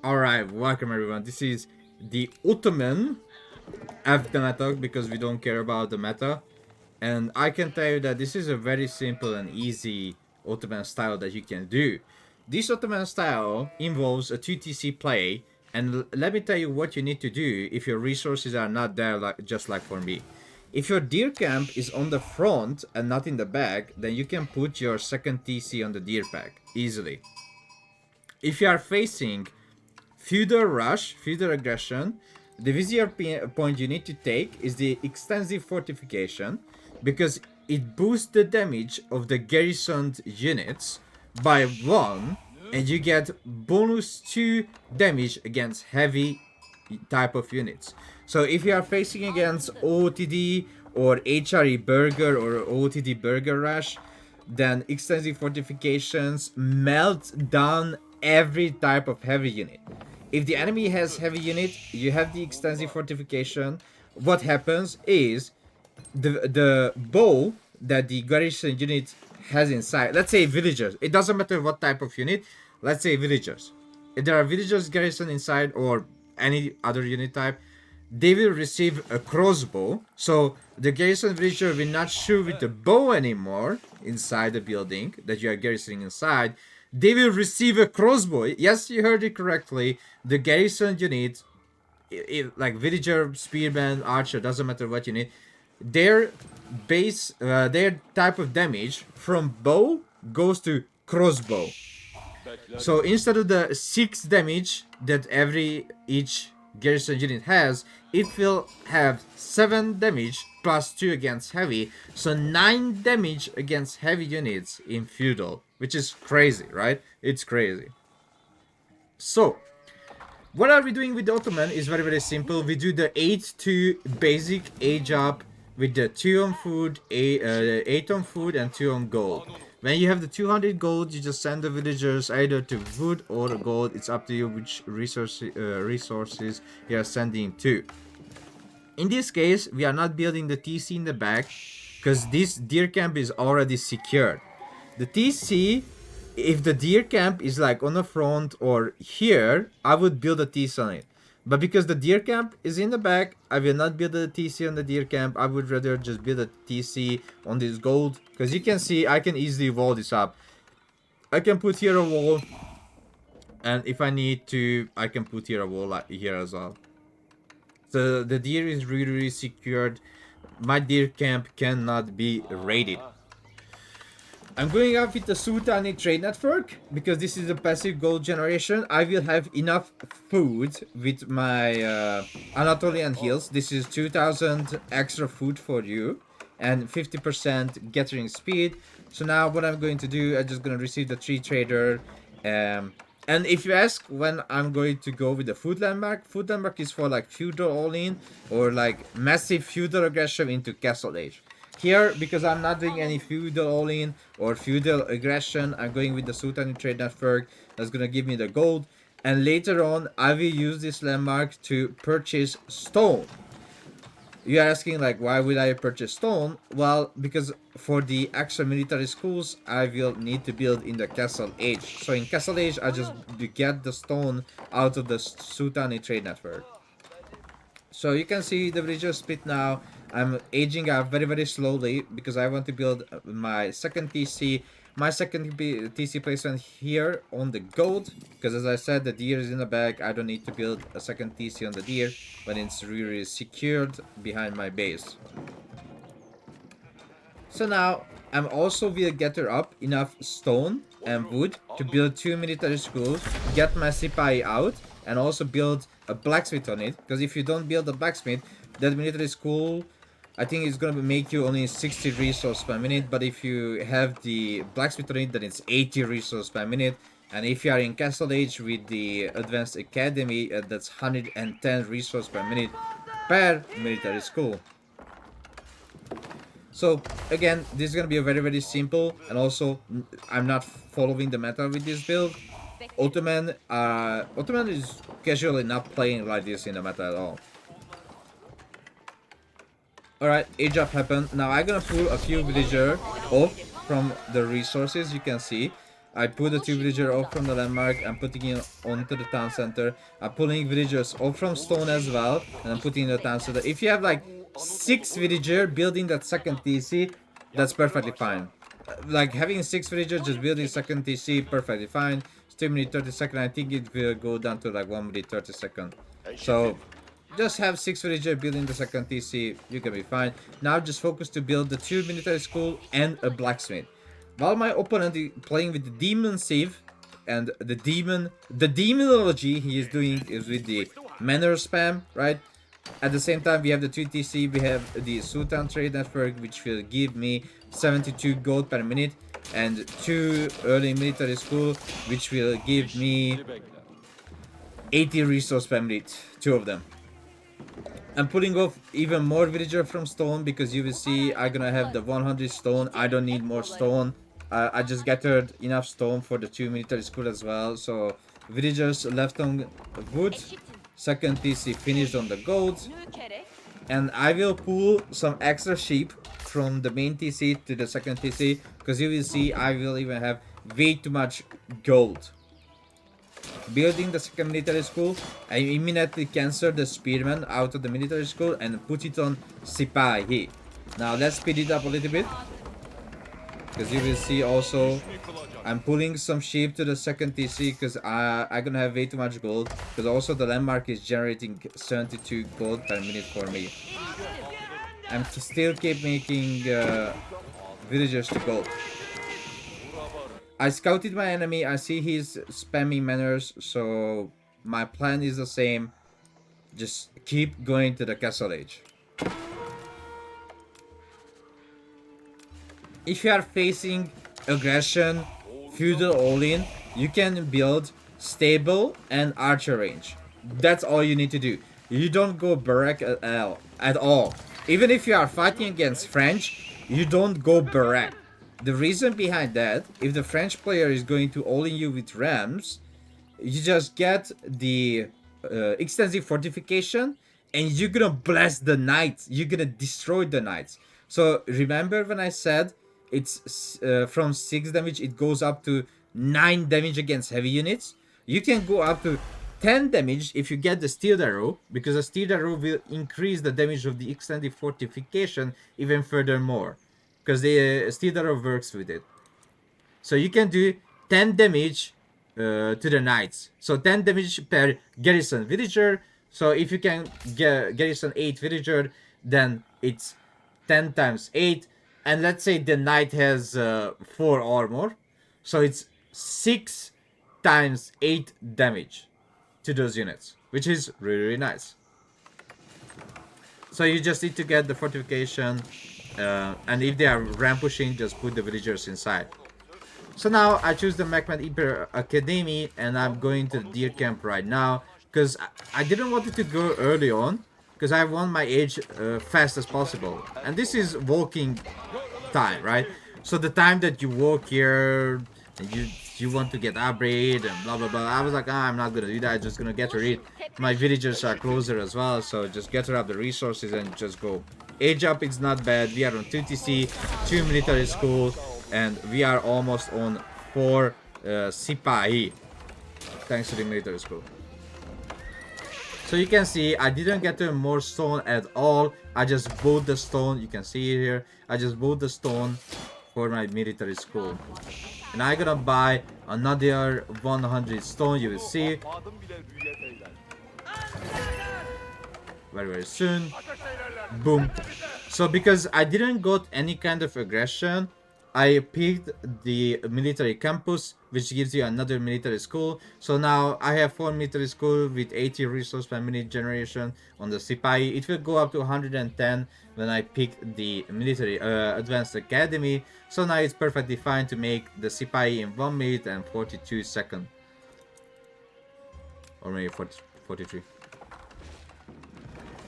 Alright, welcome everyone. This is the Ottoman after meta because we don't care about the meta. And I can tell you that this is a very simple and easy Ottoman style that you can do. This Ottoman style involves a 2TC play, and let me tell you what you need to do if your resources are not there, like just like for me. If your deer camp is on the front and not in the back, then you can put your second TC on the deer pack easily. If you are facing Feudal rush, feudal aggression. The easier point you need to take is the extensive fortification because it boosts the damage of the garrisoned units by 1 and you get bonus 2 damage against heavy type of units. So if you are facing against OTD or HRE Burger or OTD Burger Rush, then extensive fortifications melt down every type of heavy unit. If the enemy has heavy unit, you have the extensive fortification. What happens is the bow that the garrison unit has inside, let's say villagers, it doesn't matter what type of unit, let's say villagers. If there are villagers garrison inside or any other unit type, they will receive a crossbow. So the garrison villager will not shoot with the bow anymore inside the building that you are garrisoning inside. They will receive a crossbow. Yes, you heard it correctly. The garrison unit, like villager, spearman, archer, doesn't matter what you need. Their base, their type of damage from bow goes to crossbow. So instead of the 6 damage that each garrison unit has, it will have 7 damage plus 2 against heavy, so 9 damage against heavy units in Feudal, which is crazy, right? It's crazy. So what are we doing with the Ottoman is very simple. We do the 8-2 basic age up with the 2 on food, 8 on food and 2 on gold. When you have the 200 gold, you just send the villagers either to wood or gold. It's up to you which resources you are sending to. In this case, we are not building the TC in the back because this deer camp is already secured. The TC, if the deer camp is like on the front or here, I would build a TC on it. But because the deer camp is in the back, I will not build a TC on the deer camp. I would rather just build a TC on this gold. Because you can see, I can easily wall this up. I can put here a wall. And if I need to, I can put here a wall like here as well. So the deer is really secured. My deer camp cannot be raided. I'm going up with the Sultani trade network because this is a passive gold generation. I will have enough food with my Anatolian hills. This is 2000 extra food for you and 50% gathering speed. So now what I'm going to do, I'm just going to receive the 3 trader. And if you ask when I'm going to go with the food landmark is for like feudal all-in or like massive feudal aggression into castle age. Here, because I'm not doing any feudal all-in or feudal aggression, I'm going with the Sultani trade network. That's gonna give me the gold. And later on, I will use this landmark to purchase stone. You're asking like, why would I purchase stone? Well, because for the extra military schools, I will need to build in the castle age. So in castle age, I just get the stone out of the Sultani trade network. So you can see the villager split now. I'm aging up very slowly because I want to build my second TC. My second TC placement here on the gold because as I said, the deer is in the back. I don't need to build a second TC on the deer when it's really secured behind my base. So now I'm also will gather up enough stone and wood to build 2 military schools, get my Sipai out, and also build a blacksmith on it. Because if you don't build a blacksmith, that military school, I think it's gonna make you only 60 resources per minute. But if you have the blacksmith on it, then it's 80 resources per minute. And if you are in Castle Age with the Advanced Academy, that's 110 resources per minute per military school. So again, this is gonna be a very simple, and also I'm not following the meta with this build. Ottoman is casually not playing like this in the meta at all. Alright, age up happened. Now I'm gonna pull a few villager off from the resources, you can see. I put the 2 villager off from the landmark. I'm putting it onto the town center. I'm pulling villagers off from stone as well, and I'm putting in the town center. If you have like 6 villager building that second TC, that's perfectly fine. Like having 6 villager just building second TC, perfectly fine. It's 2 minutes 30 seconds. I think it will go down to like 1 minute 30 seconds. So just have 6 villager building the second TC, you can be fine. Now just focus to build the 2 military school and a blacksmith. While my opponent is playing with the demon sieve and the demonology he is doing is with the manor spam, right? At the same time, we have the 2TC, we have the Sultan Trade Network, which will give me 72 gold per minute, and 2 early military school, which will give me 80 resource per minute, 2 of them. I'm pulling off even more villager from stone because you will see I'm gonna have the 100 stone. I don't need more stone. I just gathered enough stone for the 2 military school as well. So villagers left on wood. Second TC finished on the gold. And I will pull some extra sheep from the main TC to the second TC because you will see I will even have way too much gold. Building the second military school, I immediately cancel the spearman out of the military school and put it on Sipahi. Now let's speed it up a little bit, because you will see also I'm pulling some sheep to the second TC because I'm gonna have way too much gold, because also the landmark is generating 72 gold per minute for me. I'm still keep making villagers to gold. I scouted my enemy, I see he's spamming manors, so my plan is the same. Just keep going to the castle age. If you are facing aggression, feudal all-in, you can build stable and archer range. That's all you need to do. You don't go barrack at all. Even if you are fighting against French, you don't go barrack. The reason behind that, if the French player is going to all-in you with rams, you just get the extensive fortification and you're gonna blast the knights. You're gonna destroy the knights. So remember when I said it's from 6 damage, it goes up to 9 damage against heavy units? You can go up to 10 damage if you get the steel arrow, because the steel arrow will increase the damage of the extended fortification even furthermore, because the steel arrow works with it. So you can do 10 damage to the knights. So 10 damage per garrison villager. So if you can get garrison 8 villager, then it's 10 times 8. And let's say the knight has 4 armor. So it's 6 times 8 damage to those units, which is really, really nice. So you just need to get the fortification. And if they are ram pushing, just put the villagers inside. So now I choose the Imperial Academy, and I'm going to the deer camp right now, because I didn't want it to go early on, because I want my age fast as possible. And this is walking time, right? So the time that you walk here, and you want to get upgrade and blah blah blah. I was like, I'm not gonna do that. I'm just gonna get rid. My villagers are closer as well, so just get up the resources and just go. Age up, it's not bad. We are on 2TC, 2 military school, and we are almost on 4 Sipahi, thanks to the military school. So you can see I didn't get to more stone at all. I just bought the stone. You can see it here. I just bought the stone for my military school. And I'm gonna buy another 100 stone, you will see. Very, very soon. Boom. So because I didn't got any kind of aggression, I picked the military campus, which gives you another military school. So now I have 4 military school with 80 resource per minute generation on the Sipahi. It will go up to 110 when I pick the military advanced academy. So now it's perfectly fine to make the Sipahi in 1 minute and 42 seconds. Or maybe 43.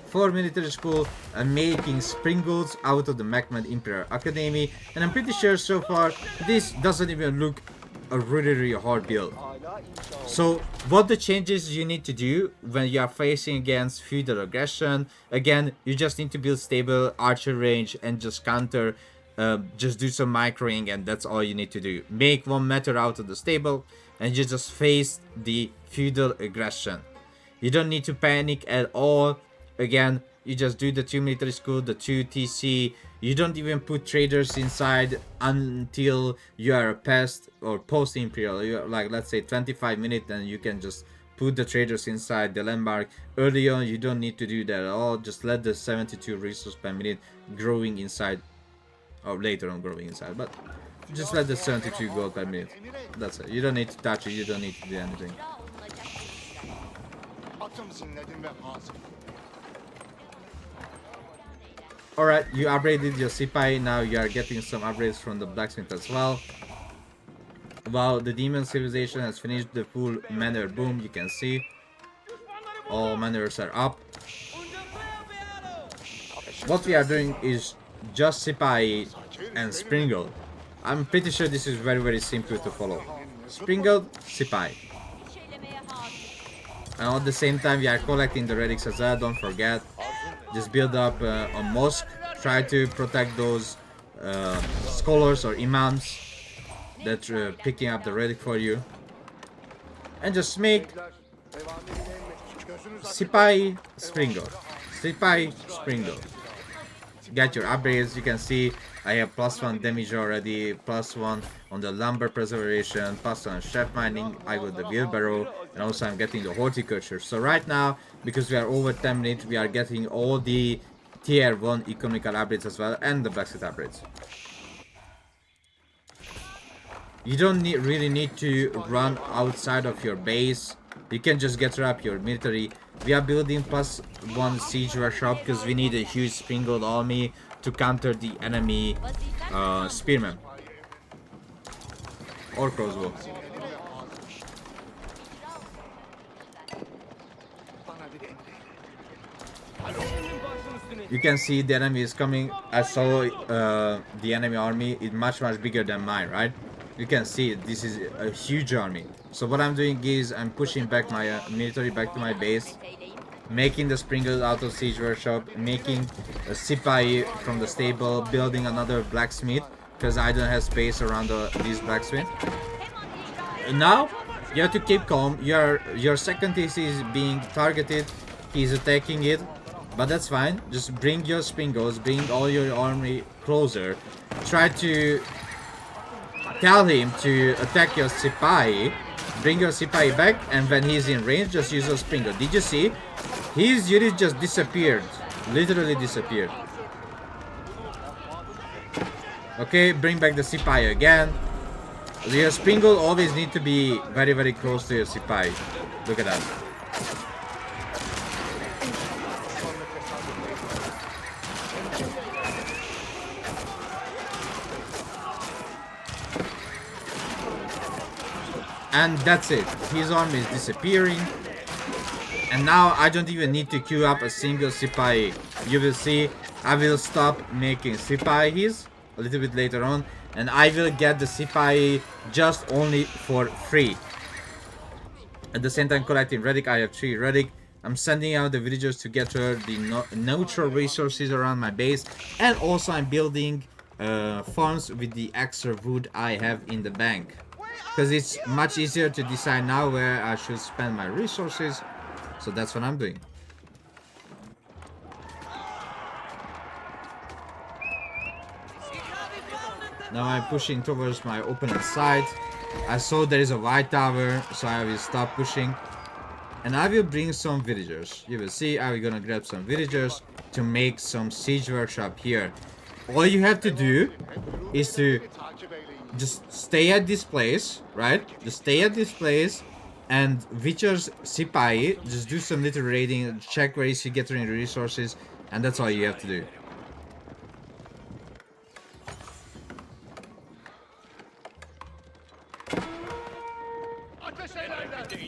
4 military school and making Sprungald out of the Imperial Academy, and I'm pretty sure so far this doesn't even look a really, really hard build. So what the changes you need to do when you are facing against feudal aggression, again, you just need to build stable archer range and just counter just do some microing, and that's all you need to do. Make one meter out of the stable, and you just face the feudal aggression. You don't need to panic at all. Again, you just do the 2 military school, the 2 TC. You don't even put traders inside until you are past or post Imperial. You're like, let's say 25 minutes, and you can just put the traders inside the landmark. Early on, you don't need to do that at all. Just let the 72 resources per minute growing inside, or later on growing inside, but just let the 72 gold per minute. That's it. You don't need to touch it. You don't need to do anything. Alright, you upgraded your Sipai. Now you are getting some upgrades from the blacksmith as well. While the demon civilization has finished the full manor boom, you can see all manors are up. What we are doing is just Sipai and Sprungald. I'm pretty sure this is very simple to follow. Sprungald, Sipai. And at the same time we are collecting the relics as well, don't forget. Just build up a mosque, try to protect those scholars or imams that are picking up the relic for you. And just make Sipai, Sprungald. Sipai, Sprungald. Get your upgrades. You can see I have +1 damage already, +1 on the lumber preservation, +1 on chef mining. I got the wheelbarrow, and also I'm getting the horticulture. So right now, because we are over 10 minutes, we are getting all the tier 1 economical upgrades as well, and the blacksmith upgrades. You don't really need to run outside of your base. You can just get up your military. We are building +1 siege workshop because we need a huge Sprungald army to counter the enemy spearmen or crossbow. You can see the enemy is coming. I saw the enemy army is much bigger than mine, right? You can see this is a huge army. So what I'm doing is I'm pushing back my military back to my base, making the Sprungald out of siege workshop, making a Sipai from the stable, building another blacksmith because I don't have space around this blacksmith. And now you have to keep calm. Your second TC is being targeted. He's attacking it, but that's fine. Just bring your Sprungalds, bring all your army closer. Try to tell him to attack your Sipai. Bring your Sipai back, and when he's in range, just use a Sprungald. Did you see? His unit just disappeared. Literally disappeared. Okay, bring back the Sipai again. Your Sprungald always need to be very close to your Sipai. Look at that. And that's it. His army is disappearing. And now I don't even need to queue up a single Sipai. You will see I will stop making Sipais a little bit later on. And I will get the Sipai just only for free. At the same time collecting relic. I have 3 relic. I'm sending out the villagers to get the neutral resources around my base. And also I'm building farms with the extra wood I have in the bank. Because it's much easier to decide now where I should spend my resources. So that's what I'm doing. Now I'm pushing towards my opponent's side. I saw there is a white tower, so I will stop pushing. And I will bring some villagers. You will see I'm gonna grab some villagers to make some siege workshop here. All you have to do is to just stay at this place, right? Just stay at this place, and with your Sipai, just do some little raiding, check where is he getting resources, and that's all you have to do.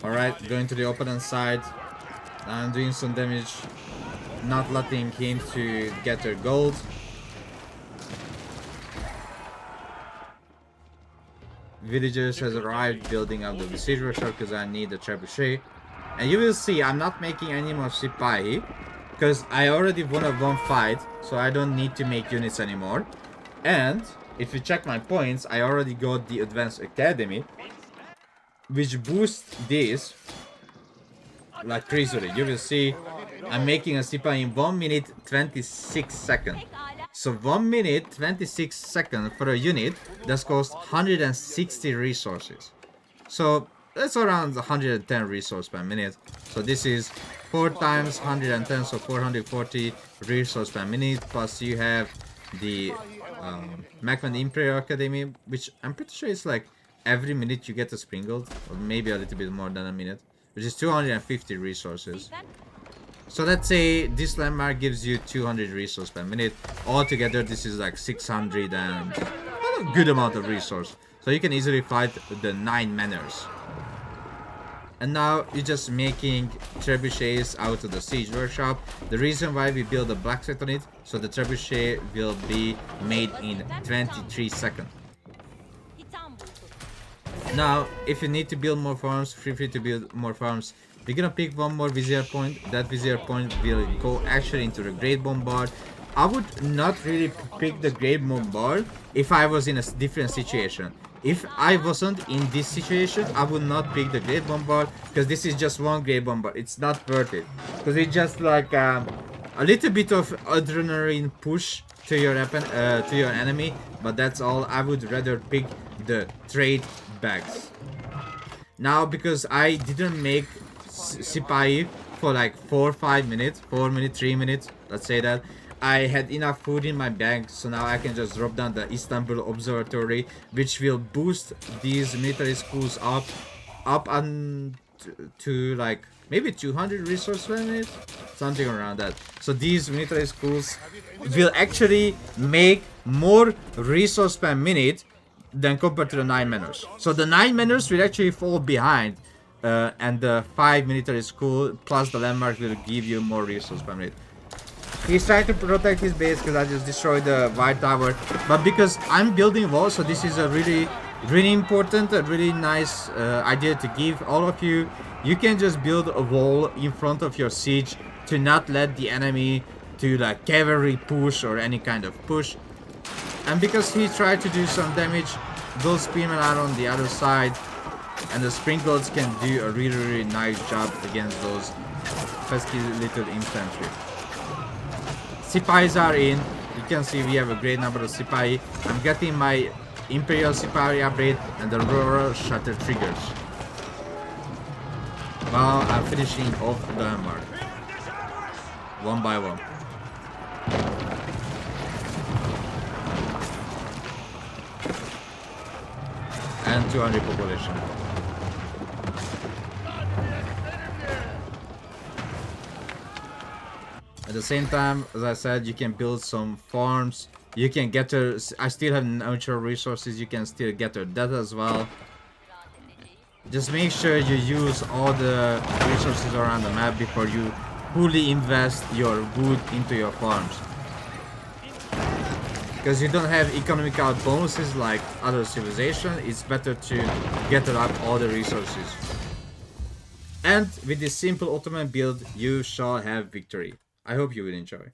Alright, going to the opponent's side. I'm doing some damage, not letting him to get their gold. Villagers has arrived, building up the siege workshop because I need the trebuchet. And you will see I'm not making any more Sipai because I already won a 1 fight, so I don't need to make units anymore. And if you check my points, I already got the Advanced Academy, which boosts this like crazily. You will see I'm making a Sipa in 1 minute 26 seconds. So 1 minute 26 seconds for a unit that costs 160 resources. So that's around 110 resources per minute. So this is 4 times 110, so 440 resources per minute. Plus you have the Macman Imperial Academy, which I'm pretty sure it's like every minute you get a Sprungald, or maybe a little bit more than a minute, which is 250 resources. So let's say this landmark gives you 200 resources per minute. Altogether, this is like 600 and a good amount of resource. So you can easily fight the 9 manners. And now you're just making trebuchets out of the siege workshop. The reason why we build a blacksmith on it, so the trebuchet will be made in 23 seconds. Now, if you need to build more farms, feel free to build more farms. We're gonna pick one more vizier point. That vizier point will go actually into the Great Bombard. I would not really pick the Great Bombard if I was in a different situation. If I wasn't in this situation, I would not pick the Great Bombard, because this is just one Great Bombard. It's not worth it, because it's just like a little bit of adrenaline push to your weapon, to your enemy, but that's all. I would rather pick the trade bags. Now, because I didn't make Sipai for like 4 minutes, 3 minutes, let's say that, I had enough food in my bag, so now I can just drop down the Istanbul Observatory, which will boost these military schools up and to like maybe 200 resource per minute, something around that. So these military schools will actually make more resource per minute than compared to the 9 manners. So the 9 manners will actually fall behind, and the 5 military school plus the landmark will give you more resource per minute. He's trying to protect his base because I just destroyed the white tower, but because I'm building walls, so this is a really important, a really nice idea to give all of you. You can just build a wall in front of your siege to not let the enemy do like cavalry push or any kind of push. And because he tried to do some damage, those spearmen are on the other side, and the Springalds can do a really nice job against those pesky little infantry. Sipais are in. You can see we have a great number of Sipai. I'm getting my Imperial Sipai upgrade and the Rural Shutter triggers. Now I'm finishing off the landmark. One by one. And 200 population. At the same time, as I said, you can build some farms. You can get her. I still have natural resources. You can still get her that as well. Just make sure you use all the resources around the map before you fully invest your wood into your farms. Because you don't have economical bonuses like other civilizations, it's better to gather up all the resources. And with this simple Ottoman build, you shall have victory. I hope you will enjoy.